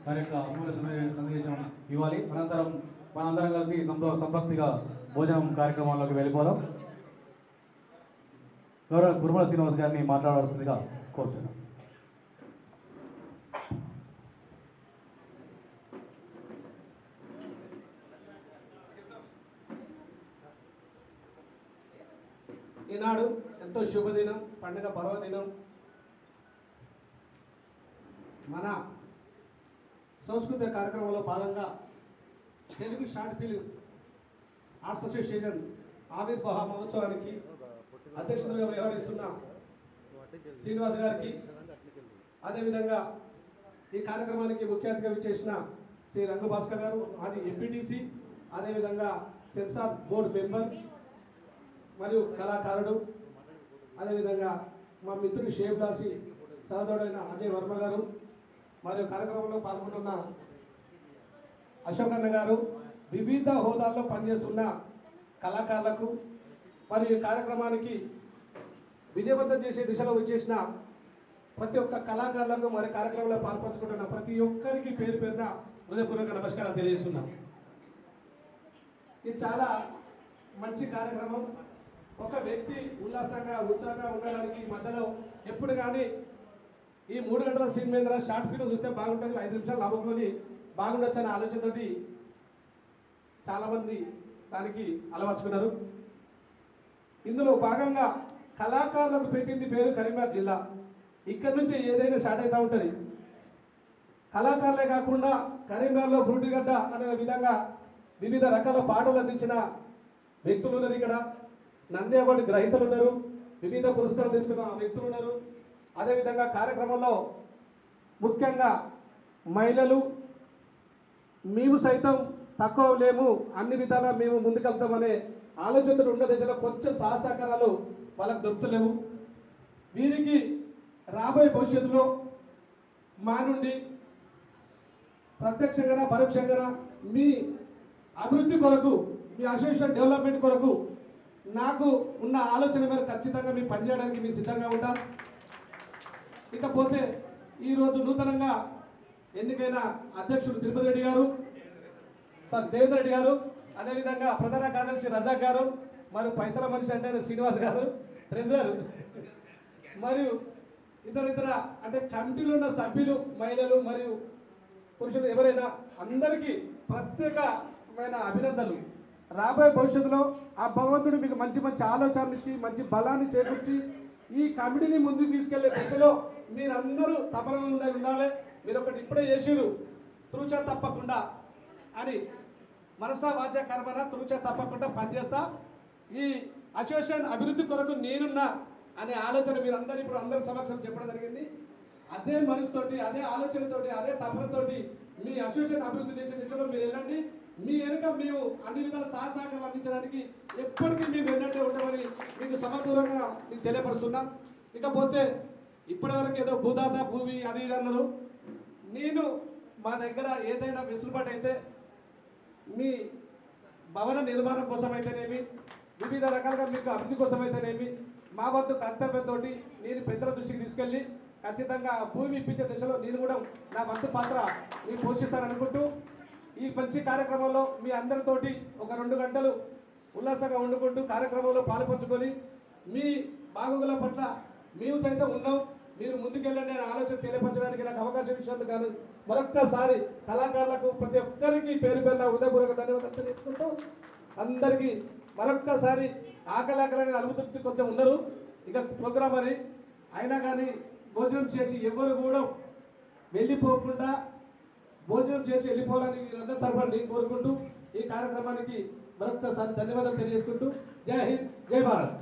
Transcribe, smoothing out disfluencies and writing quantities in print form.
వారి యొక్క అమూల్య సందేశం ఇవ్వాలి. అనంతరం మనందరం కలిసి సంపత్తిగా భోజనం కార్యక్రమంలోకి వెళ్ళిపోదాం. గౌరవ గురుమల శ్రీనివాస్ గారిని మాట్లాడవలసిందిగా కోరుతున్నాం. ఈనాడు ఎంతో శుభదినం, పండుగ పర్వదినం. మన సంస్కృతి కార్యక్రమంలో భాగంగా Telugu short film arts association ఆవిర్భావ మహోత్సవానికి అధ్యక్షులుగా వ్యవహరిస్తున్న శ్రీనివాస్ గారికి, అదేవిధంగా ఈ కార్యక్రమానికి ముఖ్య అతిథిగా విచ్చేసిన శ్రీ రంగు భాస్కర్ గారు, మాజీ ఎంపీటీసీ, అదేవిధంగా సెన్సార్ బోర్డు మెంబర్ మరియు కళాకారుడు, అదేవిధంగా మా మిత్రుడు షేబ్లాసి సహోదరుడైన అజయ్ వర్మ గారు, మరియు కార్యక్రమంలో పాల్గొంటున్న అశోక్ అన్న గారు, వివిధ హోదాల్లో పనిచేస్తున్న కళాకారులకు మరియు ఈ కార్యక్రమానికి విజయవంతం చేసే దిశలో వచ్చేసిన ప్రతి ఒక్క కళాకారులకు మరి కార్యక్రమంలో పాల్పంచుకుంటున్న ప్రతి ఒక్కరికి పేరు పేరున హృదయపూర్వక నమస్కారం తెలియజేస్తున్నాం. ఇది చాలా మంచి కార్యక్రమం. ఒక వ్యక్తి ఉల్లాసంగా ఉత్సాహంగా ఉండడానికి మధ్యలో ఎప్పుడు కానీ ఈ 3 గంటల సీన్ మీద షార్ట్ ఫిల్మ్ చూస్తే బాగుంటుంది, 5 నిమిషాలు నవ్వుకొని బాగుండొచ్చు అనే ఆలోచనతోటి చాలామంది దానికి అలవర్చుకున్నారు. ఇందులో భాగంగా కళాకారులకు పెట్టింది పేరు కరీంనగర్ జిల్లా. ఇక్కడ నుంచి ఏదైనా స్టార్ట్ అవుతూ ఉంటుంది. కళాకారులే కాకుండా కరీంనగర్లో బ్రూటిగడ్డ అనే విధంగా వివిధ రకాల పాటలు అందించిన వ్యక్తులు ఉన్నారు. ఇక్కడ నంది అవార్డు గ్రహీతలు ఉన్నారు, వివిధ పురస్కారాలు తీసుకున్న వ్యక్తులు ఉన్నారు. అదేవిధంగా కార్యక్రమంలో ముఖ్యంగా మహిళలు, మేము సైతం తక్కువ లేము, అన్ని విధాలా మేము ముందుకెళ్తామనే ఆలోచనలు ఉన్న దశలో కొంచెం సహసహకారాలు వాళ్ళకు దొరుకుతలేవు. వీరికి రాబోయే భవిష్యత్తులో మా నుండి ప్రత్యక్షంగా పరోక్షంగా మీ అభివృద్ధి కొరకు, మీ అసోసియేషన్ డెవలప్మెంట్ కొరకు నాకు ఉన్న ఆలోచన మేరకు ఖచ్చితంగా మేము పనిచేయడానికి మేము సిద్ధంగా ఉంటాం. ఇకపోతే ఈరోజు నూతనంగా ఎన్నికైన అధ్యక్షుడు తిరుపతి రెడ్డి గారు, దేవేంద్ర రెడ్డి గారు, అదేవిధంగా ప్రధాన కార్యదర్శి రజాక్ గారు, మరియు పైసల మనిషి అంటే శ్రీనివాస్ గారు, ట్రెజరర్, మరియు ఇతర అంటే కమిటీలో ఉన్న సభ్యులు, మహిళలు మరియు పురుషులు ఎవరైనా అందరికీ ప్రత్యేకమైన అభినందనలు. రాబోయే భవిష్యత్తులో ఆ భగవంతుడు మీకు మంచి మంచి ఆలోచనలు ఇచ్చి మంచి బలాన్ని చేకూర్చి ఈ కమిటీని ముందుకు తీసుకెళ్లే దిశలో మీరందరూ తపన ఉండాలి. మీరు ఒకటి ఇప్పుడే చేసిరు, తృచ తప్పకుండా అని మనసా వాచ కర్మన తృచ తప్పకుండా పనిచేస్తా, ఈ అసోసియేషన్ అభివృద్ధి కొరకు నేనున్నా అనే ఆలోచన మీరు ఇప్పుడు అందరి సమక్షం చెప్పడం జరిగింది. అదే మనసుతోటి, అదే ఆలోచనతోటి, అదే తపనతోటి మీ అసోసియేషన్ అభివృద్ధి చేసే దిశలో మీరు వెళ్ళండి. మీ వెనుక మేము అన్ని విధాల సహకారాలు అందించడానికి ఎప్పటికీ మేము వెన్నట్టే ఉంటామని మీకు సమపూర్వకంగా మీకు తెలియపరుస్తున్నాం. ఇకపోతే ఇప్పటివరకు ఏదో భూదాత భూమి అది ఇది అన్నారు. నేను మా దగ్గర ఏదైనా వెసులుబాటు అయితే మీ భవన నిర్మాణం కోసం అయితేనేమి, వివిధ రకాలుగా మీకు అభివృద్ధి కోసం అయితేనేమి, మా వద్ద కర్తవ్యంతో నేను పెద్దల దృష్టికి తీసుకెళ్ళి ఖచ్చితంగా భూమి ఇప్పించే దిశలో నేను కూడా నా వంతు పాత్ర నేను పోషిస్తాననుకుంటూ ఈ మంచి కార్యక్రమంలో మీ అందరితోటి ఒక 2 గంటలు ఉల్లాసంగా వండుకుంటూ కార్యక్రమంలో పాలుపంచుకొని మీ బాగోగుల పట్ల మేము సైతం ఉన్నాం, మీరు ముందుకెళ్ళండి అనే ఆలోచన తెలియపరచడానికి నాకు అవకాశం ఇచ్చినందుకు గాను మరొక్కసారి కళాకారులకు ప్రతి ఒక్కరికి పేరు పేరున హృదయపూర్వక ధన్యవాదాలు తెలుసుకుంటూ అందరికీ మరొక్కసారి ఆకలి అలుగుతూ కొంచెం ఉన్నారు ఇక ప్రోగ్రామ్ అని. అయినా కానీ భోజనం చేసి ఎవరు కూడా వెళ్ళిపోకుండా భోజనం చేసి వెళ్ళిపోవాలని వీళ్ళందరి తరఫున నేను కోరుకుంటూ ఈ కార్యక్రమానికి మరొక్కసారి ధన్యవాదాలు తెలియజేసుకుంటూ జై హింద్, జై భారత్.